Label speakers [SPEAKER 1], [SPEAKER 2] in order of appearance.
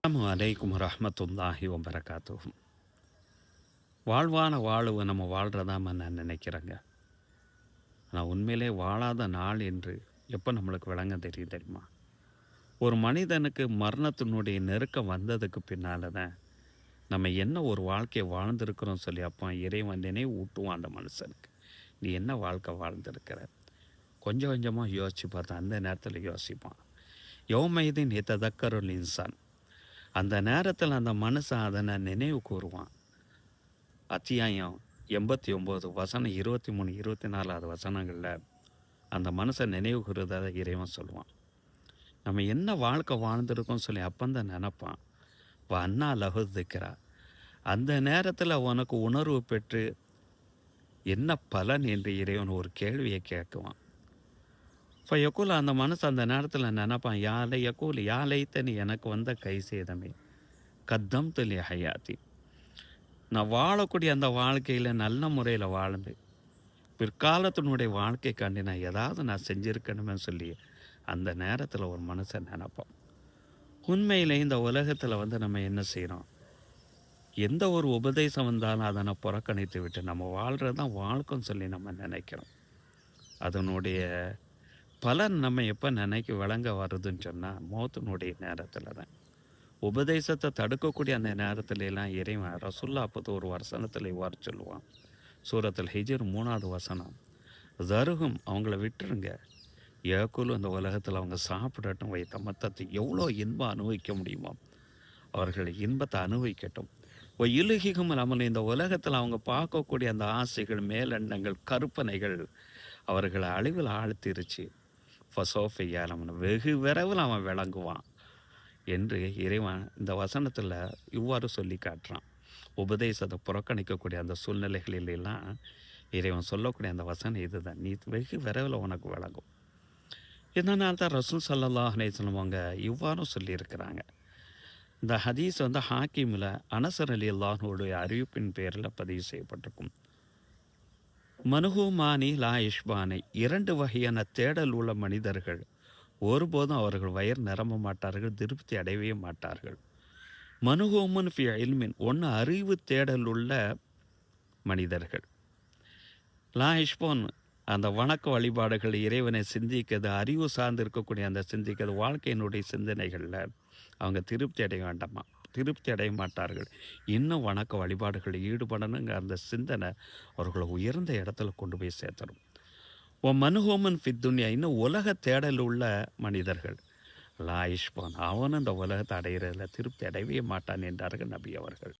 [SPEAKER 1] அஸ்ஸலாமு அலைக்கும் வரஹ்மத்துல்லாஹி வபரகாத்துஹு. வாழ்வான வாழ்வு நம்ம வாழ்றதாம நான் நினைக்கிறேங்க. ஆனால் உண்மையிலே வாழாத நாள் என்று எப்போ நம்மளுக்கு விளங்க தெரியும் தெரியுமா? ஒரு மனிதனுக்கு மரணத்தினுடைய நெருக்கம் வந்ததுக்கு பின்னால் தான் நம்ம என்ன ஒரு வாழ்க்கையை வாழ்ந்திருக்கிறோம் சொல்லி அப்போ இறைவன் நினைவு ஊட்டுவான் அந்த மனுஷனுக்கு. நீ என்ன வாழ்க்கை வாழ்ந்திருக்கிற? கொஞ்சம் கொஞ்சமாக யோசித்து பார்த்தா அந்த நேரத்தில் யோசிப்பான். யௌமைதீன் யததக்கருல் இன்சான். அந்த நேரத்தில் அந்த மனுஷன் அதனை நினைவு கூறுவான். அத்தியாயம் 89 வசனம் 23, 24வது வசனங்களில் அந்த மனுஷன் நினைவு கூறுறத இறைவன் சொல்லுவான். நம்ம என்ன வாழ்க்கை வாழ்ந்திருக்கோம் சொல்லி அப்பந்தான் நினப்பான். அண்ணா லகு திக்கிறா. அந்த நேரத்தில் உனக்கு உணர்வு பெற்று என்ன பலன் என்று இறைவன் ஒரு கேள்வியை கேட்குவான். இப்போ யக்கூல் அந்த மனுஷன் அந்த நேரத்தில் நினப்பான், யாலை யக்கூல் யாலைத்தனி எனக்கு வந்த கை சேதமே கத்தம் தொலி ஹயாத்தி. நான் வாழக்கூடிய அந்த வாழ்க்கையில் நல்ல முறையில் வாழ்ந்து பிற்காலத்தினுடைய வாழ்க்கைக்காண்டி நான் ஏதாவது நான் செஞ்சுருக்கணுமே சொல்லி அந்த நேரத்தில் ஒரு மனுஷன் நினைப்போம். உண்மையிலே இந்த உலகத்தில் நம்ம என்ன செய்கிறோம்? எந்த ஒரு உபதேசம் வந்தாலும் அதனை புறக்கணித்து விட்டு நம்ம வாழ்கிறது தான் வாழ்க்கைன்னு சொல்லி நம்ம நினைக்கிறோம். அதனுடைய பலன் நம்ம எப்போ விளங்க வருதுன்னு சொன்னால் மௌத்தினுடைய நேரத்தில் தான். உபதேசத்தை தடுக்கக்கூடிய அந்த நேரத்துலலாம் இறைவன் ரசுல்லா அப்போது ஒரு வசனத்தில் இவ்வாறு சொல்லுவான். சூரத்துல் ஹிஜ்ர் 3வது வசனம், தருகும் அவங்கள விட்டுருங்க, ஏக்குலும் இந்த உலகத்தில் அவங்க சாப்பிடட்டும், வைத்த மொத்தத்தை எவ்வளோ இன்பம் அனுபவிக்க முடியுமோ அவர்கள் இன்பத்தை அனுபவிக்கட்டும். இலுகிகும் நம்ம இந்த உலகத்தில் அவங்க பார்க்கக்கூடிய அந்த ஆசைகள், மேலெண்ணங்கள், கற்பனைகள் அவர்களை அழிவில் ஆழ்த்திருச்சு. ஃபசோஃபையா நம்ம வெகு விரைவில் அவன் விளங்குவான் என்று இறைவன் இந்த வசனத்தில் இவ்வாறு சொல்லி காட்டுறான். உபதேசத்தை புறக்கணிக்கக்கூடிய அந்த சூழ்நிலைகளிலெல்லாம் இறைவன் சொல்லக்கூடிய அந்த வசனம் இதுதான், நீ வெகு விரைவில் உனக்கு விளங்கும். இதனால தான் ரசூல் ஸல்லல்லாஹு அலைஹி வஸல்லம் அவங்க இவ்வாறும் சொல்லியிருக்கிறாங்க. இந்த ஹதீஸ் ஹாக்கிமில் அனஸ் ரலியல்லாஹு அன்ஹுடைய அறிவிப்பின் பேரில் பதிவு செய்யப்பட்டிருக்கும். மனுஹுமானி லா இஷ்பானை, 2 வகையான தேடல் உள்ள மனிதர்கள் ஒருபோதும் அவர்கள் வயிறு நிரம்ப மாட்டார்கள், திருப்தி அடையவே மாட்டார்கள். மனுஹூமுன் ஃபி இல்மின், ஒன்று அறிவு தேடல் உள்ள மனிதர்கள். லா இஷ்போன், அந்த வணக்க வழிபாடுகள், இறைவனை சிந்திக்கிறது, அறிவு சார்ந்து இருக்கக்கூடிய அந்த சிந்திக்கிறது, வாழ்க்கையினுடைய சிந்தனைகளில் அவங்க திருப்தி அடைய மாட்டார்கள். இன்னும் வணக்க வழிபாடுகளில் ஈடுபடணுங்க அந்த சிந்தனை அவர்களை உயர்ந்த இடத்துல கொண்டு போய் சேர்த்துடும். மனுஹோமன் ஃபித்துன்யா, இன்னும் உலக தேடல் உள்ள மனிதர்கள். லா இஷ்பான், அவனும் இந்த உலகத்தை அடைகிறதில் திருப்தி அடையவே மாட்டான் என்றார்கள் நபி அவர்கள்.